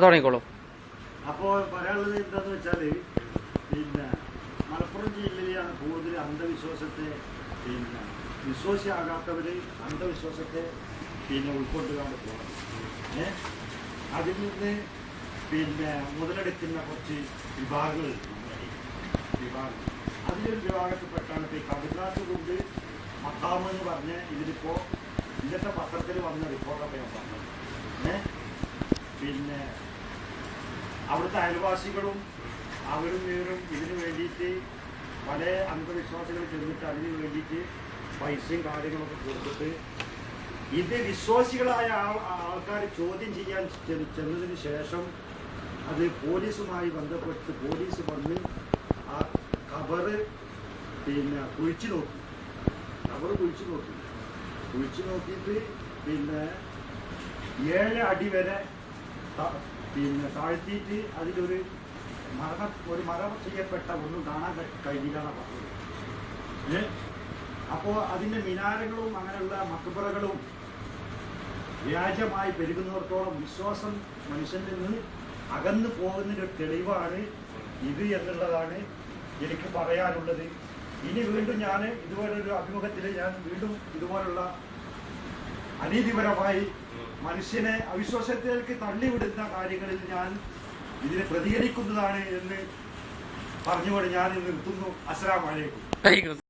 തുടങ്ങിക്കോളൂ. അപ്പോൾ പറയാനുള്ളത് എന്താന്ന് വെച്ചാല് പിന്നെ മലപ്പുറം ജില്ലയിലാണ് കൂടുതൽ അന്ധവിശ്വാസത്തെ പിന്നെ വിശ്വാസിയാകാത്തവര് അന്ധവിശ്വാസത്തെ പിന്നെ ഉൾക്കൊണ്ടുകൊണ്ട് പോകണം. അതിൽ നിന്ന് പിന്നെ മുതലെടുക്കുന്ന കുറച്ച് വിഭാഗങ്ങൾ അതിലൊരു വിഭാഗത്തിൽപ്പെട്ടാണ് ഇപ്പോൾ ഈ കടുകാത്ത് കൊണ്ട് മക്കാമ് എന്ന് പറഞ്ഞ് ഇതിലിപ്പോ ഇന്നത്തെ പത്രത്തിൽ വന്ന റിപ്പോർട്ടൊക്കെ ഞാൻ പറഞ്ഞത്. പിന്നെ അവിടുത്തെ അയൽവാസികളും അവരും ഇവരും ഇതിനു വേണ്ടിയിട്ട് പല അന്ധവിശ്വാസികൾ ചെന്നിട്ട് അതിന് വേണ്ടിയിട്ട് പൈസയും കാര്യങ്ങളൊക്കെ കൊടുത്തിട്ട് ഇത് വിശ്വാസികളായ ആൾക്കാർ ചോദ്യം ചെയ്യാൻ ചെന്നതിന് ശേഷം അത് പോലീസുമായി ബന്ധപ്പെട്ട് പോലീസ് വന്ന് ആ ഖബറ് പിന്നെ കുഴിച്ചു നോക്കി. ഖബറ് കുഴിച്ചു നോക്കിയിട്ട് പിന്നെ 7 അടി വരെ പിന്നെ താഴ്ത്തിയിട്ട് അതിലൊരു മരം ചെയ്യപ്പെട്ട ഒന്നും കാണാൻ കഴിഞ്ഞില്ലാണ് പറഞ്ഞത്. അപ്പോൾ അതിൻ്റെ മിനാരങ്ങളും അങ്ങനെയുള്ള മക്ബറകളും വ്യാജമായി പെരുകുന്നിടത്തോളം വിശ്വാസം മനുഷ്യനിൽ നിന്ന് അകന്നു പോകുന്നതിൻ്റെ തെളിവാണ് ഇത് എന്നുള്ളതാണ് എനിക്ക് പറയാനുള്ളത്. ഇനി വീണ്ടും ഞാൻ ഇതുപോലൊരു അഭിമുഖത്തിൽ ഞാൻ വീണ്ടും ഇതുപോലുള്ള അനീതിപരമായി മനുഷ്യനെ അവിശ്വാസത്തിലേക്ക് തള്ളിവിടുന്ന കാര്യങ്ങളിൽ ഞാൻ ഇതിനെ പ്രതികരിക്കുന്നതാണ് എന്ന് പറഞ്ഞുകൊണ്ട് ഞാൻ നിർത്തുന്നു. അസ്സലാമു അലൈക്കും.